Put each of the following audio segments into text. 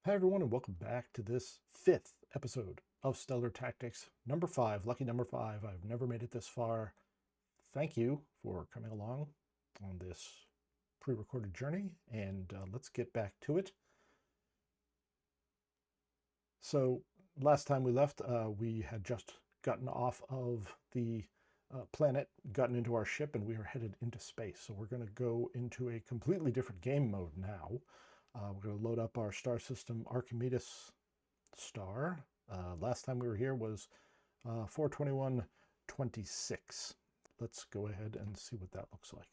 Hi everyone, and welcome back to this fifth episode of Stellar Tactics, number 5, lucky number 5. I've never made it this far. Thank you for coming along on this pre-recorded journey, and let's get back to it. So last time we left, we had just gotten off of the planet, gotten into our ship, and we are headed into space. So we're going to go into a completely different game mode now. We're going to load up our star system Archimedes star. Last time we were here was 421.26. Let's go ahead and see what that looks like.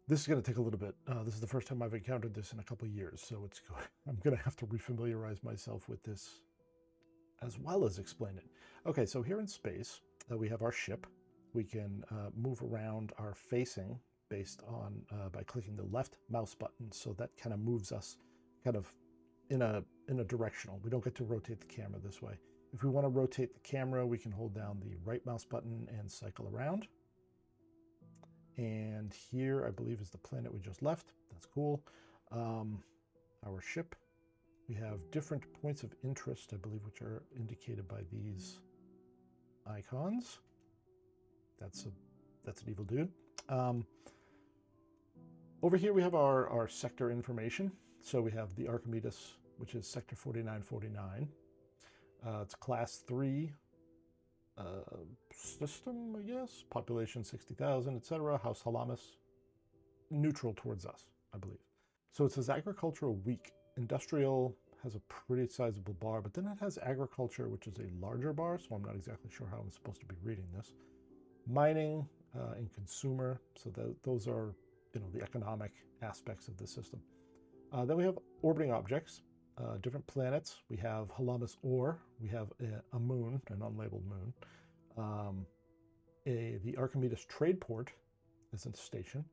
This is going to take a little bit. This is the first time I've encountered this in a couple of years, so I'm going to have to refamiliarize myself with this as well as explain it. Okay, so here in space, we have our ship. We can move around our facing based on by clicking the left mouse button, so that kind of moves us kind of in a directional. We don't get to rotate the camera this way. If we want to rotate the camera, we can hold down the right mouse button and cycle around. And here, I believe, is the planet we just left. That's cool. Our ship. We have different points of interest, I believe, which are indicated by these icons. That's an evil dude. Over here, we have our sector information. So we have the Archimedes, which is sector 4949. It's class 3 system, I guess. Population 60,000, etc. House Halamis. Neutral towards us, I believe. So it says agricultural weak. Industrial has a pretty sizable bar, but then it has agriculture, which is a larger bar, so I'm not exactly sure how I'm supposed to be reading this. Mining and consumer, so those are the economic aspects of the system. Then we have orbiting objects, different planets. We have Halamis Ore. We have a moon, an unlabeled moon. The Archimedes Trade Port is a station.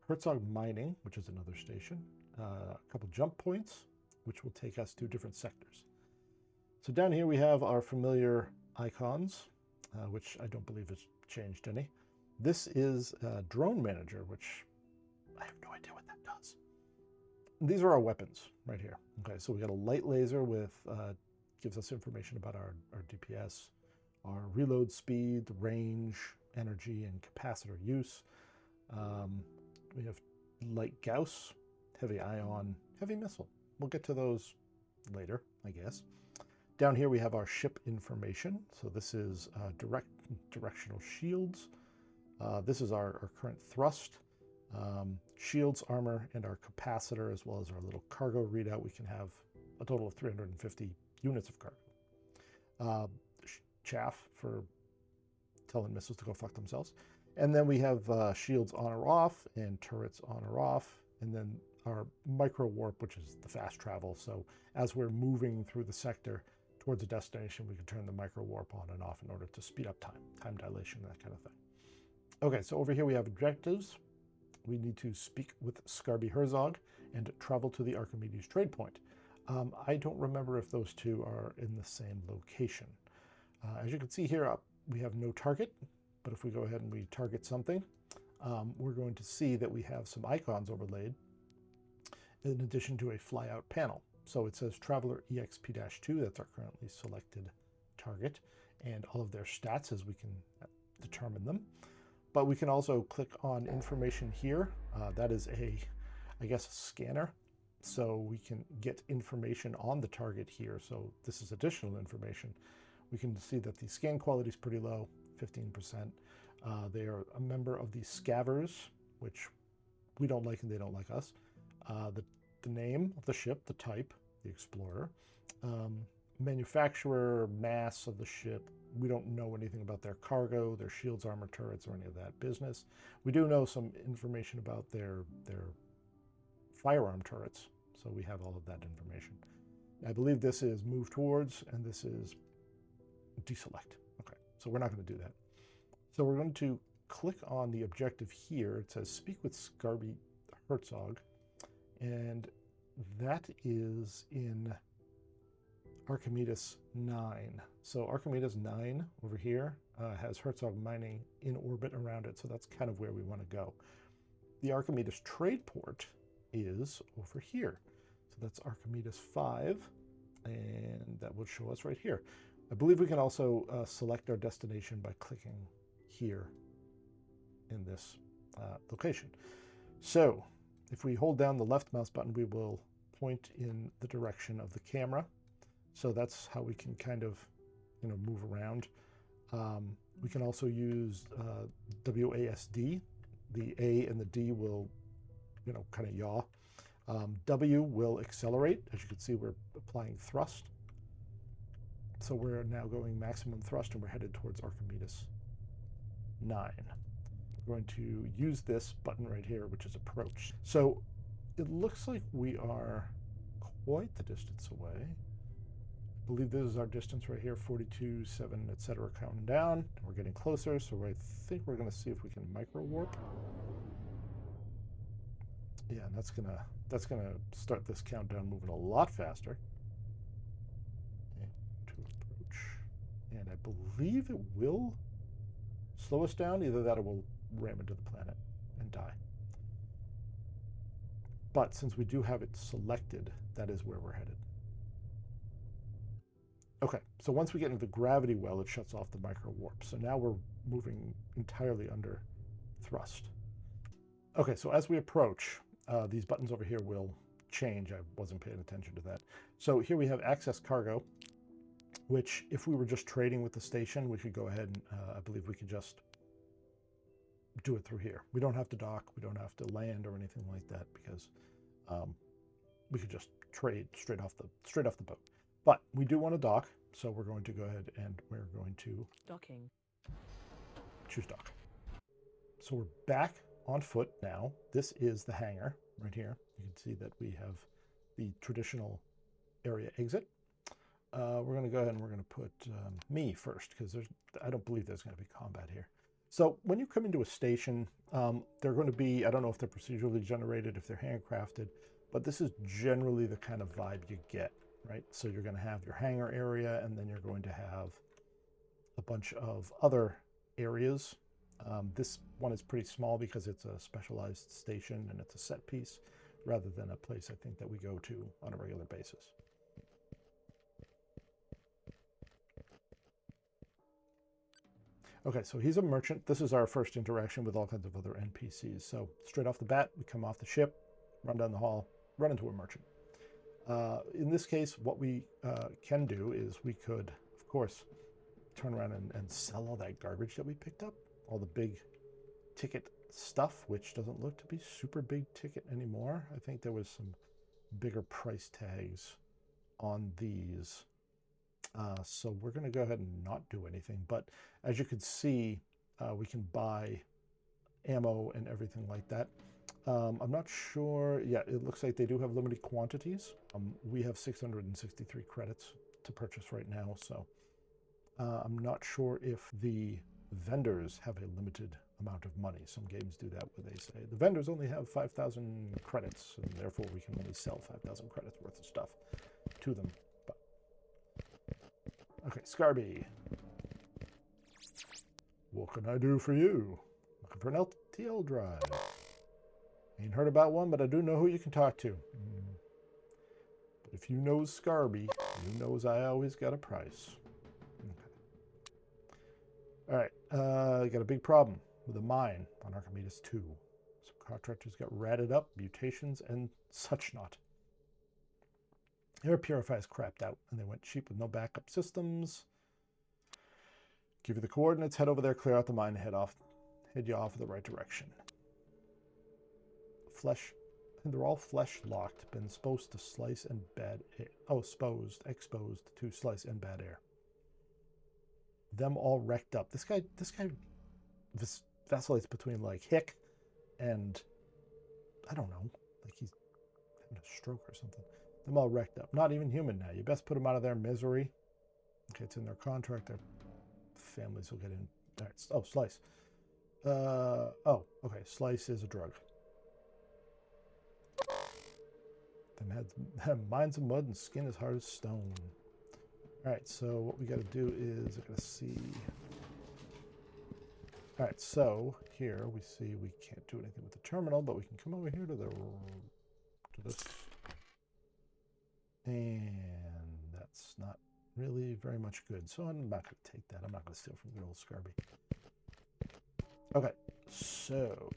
Herzog Mining, which is another station. A couple jump points, which will take us to different sectors. So down here we have our familiar icons, which I don't believe has changed any. This is Drone Manager, which I have no idea what that does. These are our weapons right here. Okay, so we got a light laser with gives us information about our DPS, our reload speed, range, energy, and capacitor use. We have light Gauss, heavy ion, heavy missile. We'll get to those later, I guess. Down here we have our ship information. So this is directional shields. This is our current thrust. Shields, armor, and our capacitor, as well as our little cargo readout. We can have a total of 350 units of cargo. Chaff for telling missiles to go fuck themselves. And then we have shields on or off and turrets on or off. And then our micro warp, which is the fast travel. So as we're moving through the sector towards a destination, we can turn the micro warp on and off in order to speed up time dilation, that kind of thing. Okay, so over here we have objectives. We need to speak with Scarby Herzog and travel to the Archimedes trade point. I don't remember if those two are in the same location. As you can see here, we have no target, but if we go ahead and we target something, we're going to see that we have some icons overlaid in addition to a flyout panel. So it says Traveler EXP-2, that's our currently selected target, and all of their stats as we can determine them. But we can also click on information here. That is I guess, a scanner. So we can get information on the target here. So this is additional information. We can see that the scan quality is pretty low, 15%. They are a member of the Scavers, which we don't like and they don't like us. The name of the ship, the type, the Explorer. Manufacturer, mass of the ship. We don't know anything about their cargo, their shields, armor, turrets, or any of that business. We do know some information about their firearm turrets, so we have all of that information. I believe this is move towards, and this is deselect. Okay, so we're not going to do that. So we're going to click on the objective here. It says speak with Scarby Herzog, and that is in Archimedes 9. So Archimedes 9 over here has Herzog Mining in orbit around it, so that's kind of where we want to go. The Archimedes trade port is over here. So So that's Archimedes 5, and that will show us right here. I believe we can also select our destination by clicking here in this location. So if we hold down the left mouse button, we will point in the direction of the camera. So that's how we can kind of, move around. We can also use WASD. The A and the D will, kind of yaw. W will accelerate. As you can see, we're applying thrust. So we're now going maximum thrust, and we're headed towards Archimedes 9. We're going to use this button right here, which is approach. So it looks like we are quite the distance away. I believe this is our distance right here, 42, 7, etc., counting down. We're getting closer, so I think we're going to see if we can micro warp. Yeah, and that's gonna start this countdown moving a lot faster. And to approach, and I believe it will slow us down. Either that or we'll ram into the planet and die. But since we do have it selected, that is where we're headed. Okay, so once we get into the gravity well, it shuts off the micro warp. So now we're moving entirely under thrust. Okay, so as we approach, these buttons over here will change. I wasn't paying attention to that. So here we have access cargo, which if we were just trading with the station, we could go ahead and I believe we could just do it through here. We don't have to dock, we don't have to land or anything like that, because we could just trade straight off the boat. But we do want to dock, so we're going to go ahead and we're going to docking. Choose dock. So we're back on foot now. This is the hangar right here. You can see that we have the traditional area exit. We're going to go ahead and we're going to put me first, because I don't believe there's going to be combat here. So when you come into a station, they're going to be, I don't know if they're procedurally generated, if they're handcrafted, but this is generally the kind of vibe you get, right? So you're going to have your hangar area, and then you're going to have a bunch of other areas. This one is pretty small because it's a specialized station and it's a set piece, rather than a place I think that we go to on a regular basis. Okay, so he's a merchant. This is our first interaction with all kinds of other NPCs. So straight off the bat, we come off the ship, run down the hall, run into a merchant. In this case, what we can do is we could, of course, turn around and sell all that garbage that we picked up, all the big ticket stuff, which doesn't look to be super big ticket anymore. I think there was some bigger price tags on these. So we're going to go ahead and not do anything. But as you can see, we can buy ammo and everything like that. I'm not sure. Yeah, it looks like they do have limited quantities. We have 663 credits to purchase right now. So I'm not sure if the vendors have a limited amount of money. Some games do that where they say the vendors only have 5,000 credits, and therefore we can only sell 5,000 credits worth of stuff to them. But okay, Scarby. What can I do for you? Looking for an LTL drive. Ain't heard about one, but I do know who you can talk to. But if you knows Scarby, you knows I always got a price. Okay. All right, got a big problem with a mine on Archimedes 2. Some contractors got ratted up, mutations, and such not. Air purifiers crapped out, and they went cheap with no backup systems. Give you the coordinates, head over there, clear out the mine, and head you off in the right direction. Flesh, and they're all flesh locked, been exposed to slice and bad air. Oh, exposed to slice and bad air. Them all wrecked up. This guy vacillates between like hick and I don't know, like he's having a stroke or something. Them all wrecked up. Not even human now. You best put them out of their misery. Okay, it's in their contract. Their families will get in. All right. Oh, slice. Oh, okay. Slice is a drug. Them had minds of mud and skin as hard as stone. All right, so what we got to do is I got to see. All right, so here we see we can't do anything with the terminal, but we can come over here to this And that's not really very much good. So I'm not going to take that. I'm not going to steal from good old Scarby. Okay, so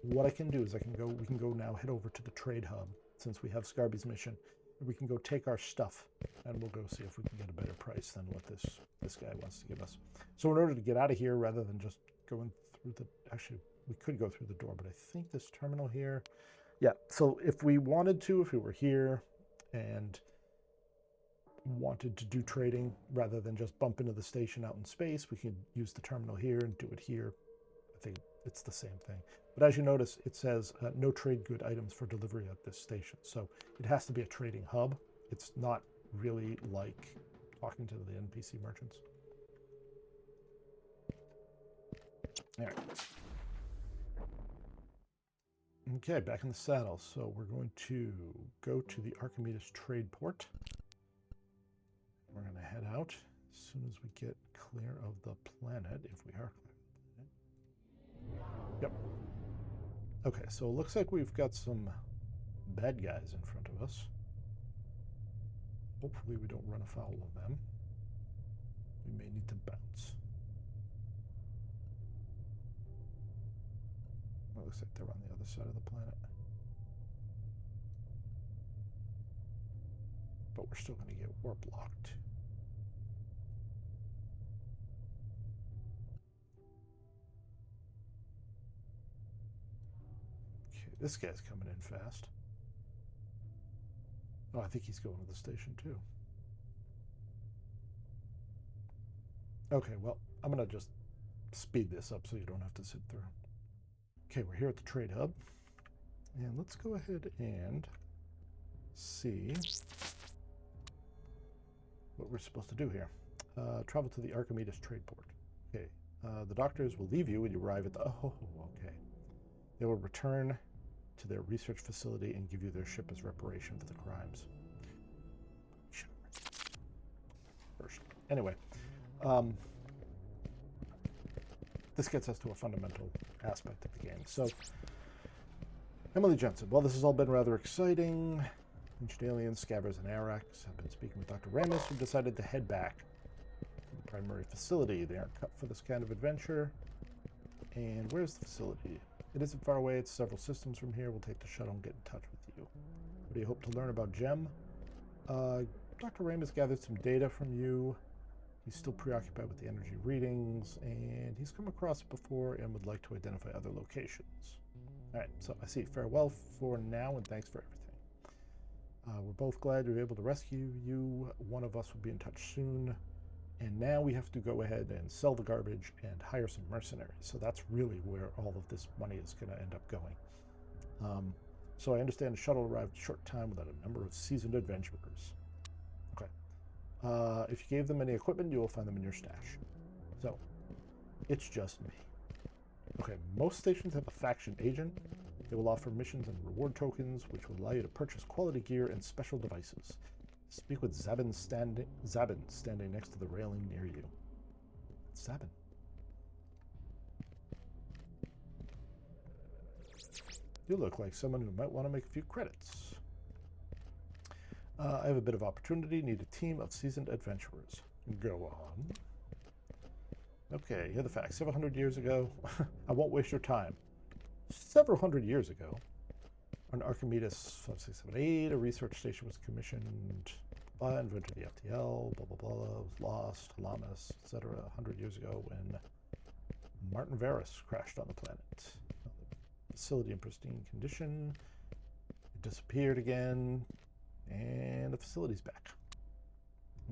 what I can do is we can go now head over to the trade hub since we have Scarby's mission. We can go take our stuff and we'll go see if we can get a better price than what this guy wants to give us. So in order to get out of here, rather than just going through actually, we could go through the door, but I think this terminal here, yeah. So if we wanted to, if we were here and wanted to do trading rather than just bump into the station out in space, we could use the terminal here and do it here. I think it's the same thing. But as you notice, it says no trade good items for delivery at this station. So it has to be a trading hub. It's not really like talking to the NPC merchants. All right. Okay, back in the saddle. So we're going to go to the Archimedes trade port. We're going to head out as soon as we get clear of the planet, if we are clear. Yep. Okay, so it looks like we've got some bad guys in front of us. Hopefully we don't run afoul of them. We may need to bounce. It looks like they're on the other side of the planet. But we're still going to get warp locked. Okay, this guy's coming in fast. Oh, I think he's going to the station too. Okay, well, I'm going to just speed this up so you don't have to sit through. Okay, we're here at the trade hub. And let's go ahead and see what we're supposed to do here. Travel to the Archimedes trade port. Okay, the doctors will leave you when you arrive at the... Oh, okay. They will return to their research facility and give you their ship as reparation for the crimes. Sure. Anyway, this gets us to a fundamental aspect of the game. So, Emily Jensen. Well, this has all been rather exciting. Ancient aliens, Scavers, and Arax have been speaking with Dr. Ramus, who decided to head back to the primary facility. They aren't cut for this kind of adventure. And where's the facility? It isn't far away. It's several systems from here. We'll take the shuttle and get in touch with you. What do you hope to learn about Gem? Dr. Ramus gathered some data from you. He's still preoccupied with the energy readings, and he's come across it before and would like to identify other locations. All right, so I see. Farewell for now, and thanks for everything. We're both glad we were able to rescue you. One of us will be in touch soon. And now we have to go ahead and sell the garbage and hire some mercenaries. So that's really where all of this money is going to end up going. So I understand the shuttle arrived a short time without a number of seasoned adventurers. Okay. If you gave them any equipment, you will find them in your stash. So, it's just me. Okay, most stations have a faction agent. They will offer missions and reward tokens, which will allow you to purchase quality gear and special devices. Speak with Zabin standing next to the railing near you. Zabin. You look like someone who might want to make a few credits. I have a bit of opportunity. Need a team of seasoned adventurers. Go on. Okay, here are the facts. Several hundred years ago, I won't waste your time. Several hundred years ago, on Archimedes 5678, a research station was commissioned. Invented the FTL, blah, blah, blah, was lost, Halamas, etc. 100 years ago when Martin Varus crashed on the planet. The facility in pristine condition. It disappeared again, and the facility's back.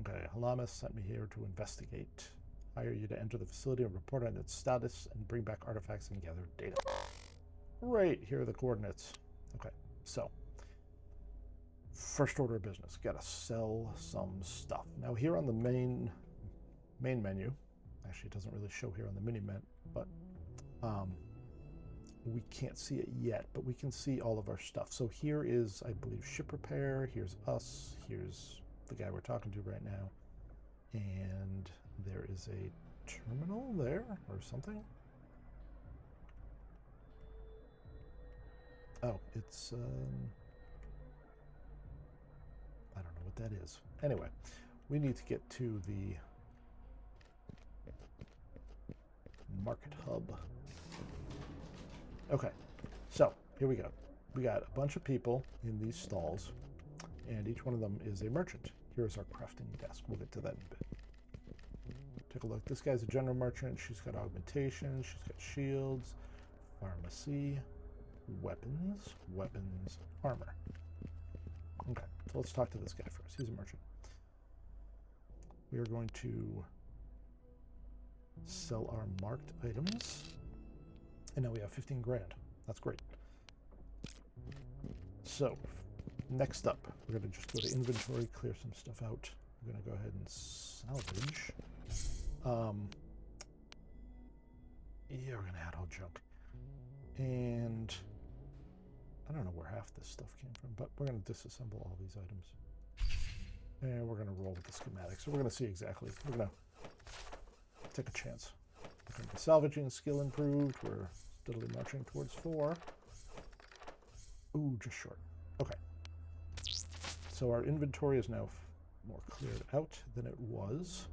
Okay, Halamas sent me here to investigate. Hire you to enter the facility and report on its status and bring back artifacts and gather data. Great, here are the coordinates. Okay, so first order of business, gotta sell some stuff. Now here on the main menu, actually it doesn't really show here on the mini menu, but we can't see it yet, but we can see all of our stuff. So here is, I believe, ship repair, here's us, here's the guy we're talking to right now, and there is a terminal there or something. Oh, it's what that is. Anyway, we need to get to the market hub. Okay, so here we go. We got a bunch of people in these stalls, and each one of them is a merchant. Here's our crafting desk. We'll get to that in a bit. Take a look. This guy's a general merchant. She's got augmentation. She's got shields, pharmacy, weapons, armor. Okay, so let's talk to this guy first. He's a merchant. We are going to sell our marked items. And now we have 15 grand. That's great. So, next up, we're going to just go to inventory, clear some stuff out. We're going to go ahead and salvage. Yeah, we're going to add all junk. And I don't know where half this stuff came from, but we're going to disassemble all these items. And we're going to roll with the schematics. So we're going to see exactly. We're going to take a chance. Okay, the salvaging skill improved. We're steadily marching towards 4. Ooh, just short. Okay. So our inventory is now more cleared out than it was.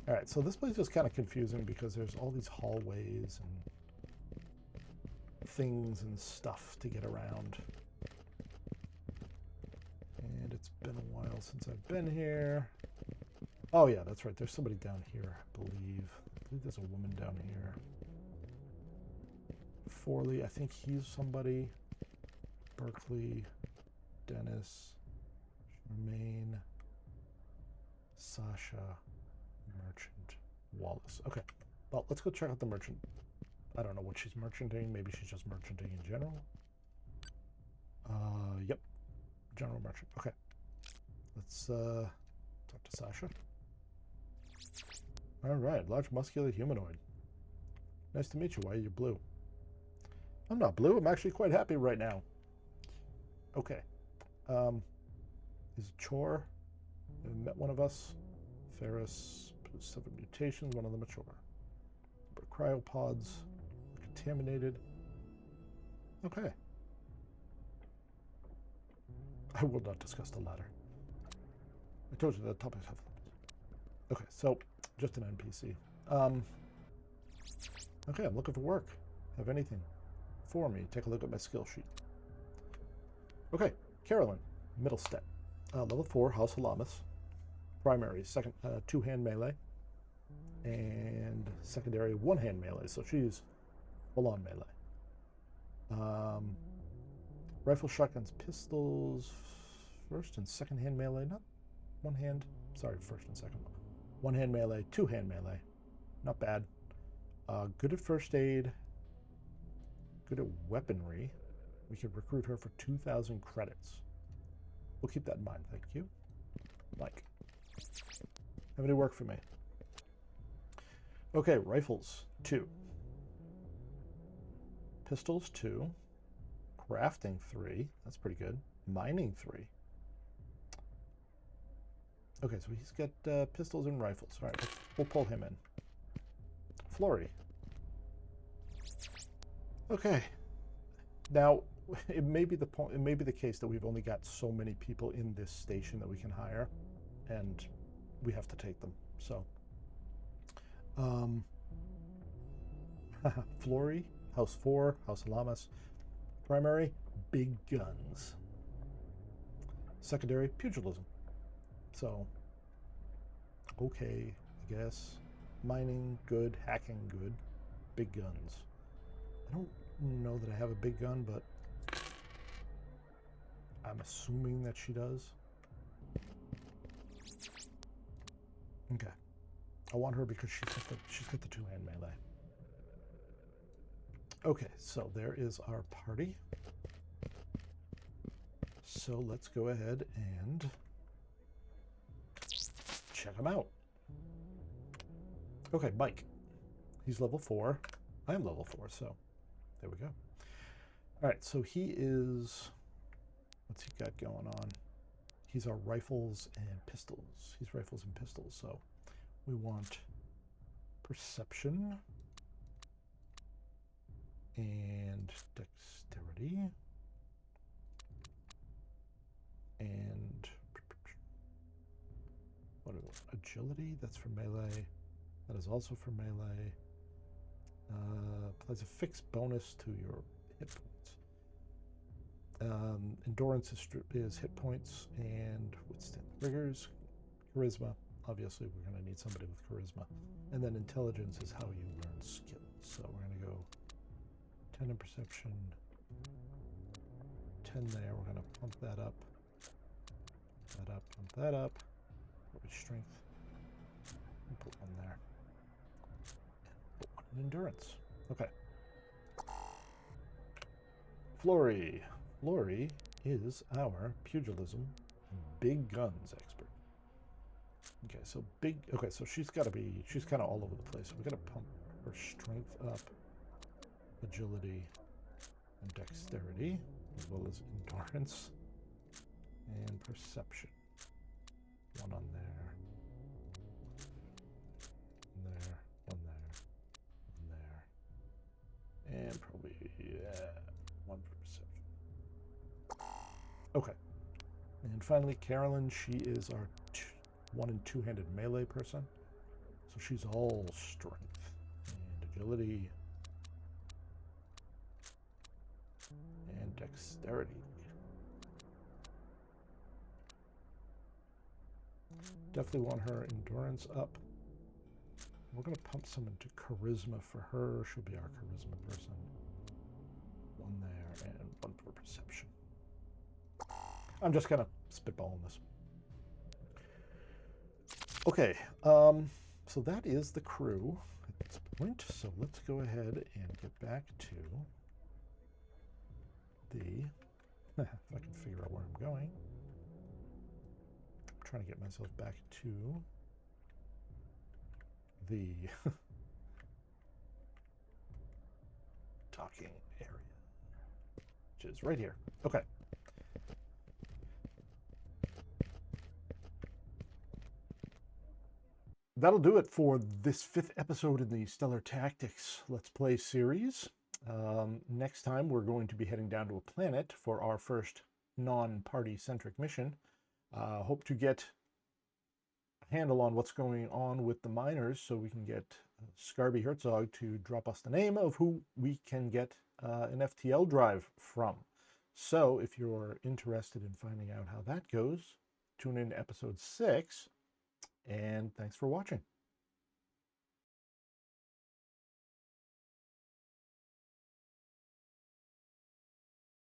All right, so this place is kind of confusing because there's all these hallways and things and stuff to get around. And it's been a while since I've been here. Oh yeah, that's right. There's somebody down here, I believe. I believe there's a woman down here. Forley, I think he's somebody. Berkeley, Dennis, Charmaine, Sasha, Merchant, Wallace. Okay, well, let's go check out the merchant. I don't know what she's merchanting. Maybe she's just merchanting in general. Yep, general merchant. Okay, let's talk to Sasha. All right, large muscular humanoid. Nice to meet you. Why are you blue? I'm not blue. I'm actually quite happy right now. Okay. Is Chor? Met one of us. Ferris, 7 mutations, one of them mature. Cryopods, contaminated. Okay. I will not discuss the latter. I told you the topics have. Okay, so just an NPC. Okay, I'm looking for work. Have anything for me? Take a look at my skill sheet. Okay, Carolyn, middle step. Level 4, House Halamas. Primary, second, 2-hand melee. And secondary, 1-hand melee. So she's full-on melee. Rifle, shotguns, pistols. First and second-hand melee. Not one-hand. Sorry, first and second. 1-hand melee, 2-hand melee. Not bad. Good at first aid. Good at weaponry. We could recruit her for 2,000 credits. We'll keep that in mind. Thank you. Mike. Have any work for me? Okay, rifles, 2. Pistols, 2. Crafting, 3. That's pretty good. Mining, 3. Okay, so he's got pistols and rifles. All right, we'll pull him in. Flory. Okay. Now, it may be the case that we've only got so many people in this station that we can hire, and we have to take them. So, Flory, House 4, House Halamas. Primary, big guns. Secondary, pugilism. So, okay, I guess. Mining, good. Hacking, good. Big guns. I don't know that I have a big gun, but I'm assuming that she does. Okay. I want her because she's got the 2-hand melee. Okay, so there is our party. So let's go ahead and check him out. Okay, Mike. He's level 4. I am level 4, so there we go. All right, so he is, what's he got going on? He's our rifles and pistols. He's rifles and pistols. So we want perception and dexterity and what do we want? Agility. That's for melee. That is also for melee. Applies a fixed bonus to your hit points. Endurance is hit points and withstand rigors. Charisma. Obviously, we're going to need somebody with charisma. And then intelligence is how you learn skills. So we're going to go 10 in perception, 10 there. We're going to pump that up. Pump that up. Probably strength. And put one there. And put one in endurance. Okay. Flory. Flory is our pugilism big guns expert. Okay, so big. Okay, so she's got to be. She's kind of all over the place. So we got to pump her strength up, agility, and dexterity, as well as endurance and perception. One on there, one there, and probably one for perception. Okay, and finally, Carolyn. She is our one and two-handed melee person, so she's all strength and agility and dexterity. Definitely want her endurance up. We're going to pump some into charisma for her. She'll be our charisma person. One there and one for perception. I'm just kind of spitballing this. Okay, so that is the crew at this point. So let's go ahead and get back to the, if I can figure out where I'm going. I'm trying to get myself back to the docking area, which is right here. Okay. That'll do it for this 5th episode in the Stellar Tactics Let's Play series. Next time, we're going to be heading down to a planet for our first non-party-centric mission. Hope to get a handle on what's going on with the miners so we can get Scarby Herzog to drop us the name of who we can get an FTL drive from. So if you're interested in finding out how that goes, tune in to episode 6. And thanks for watching.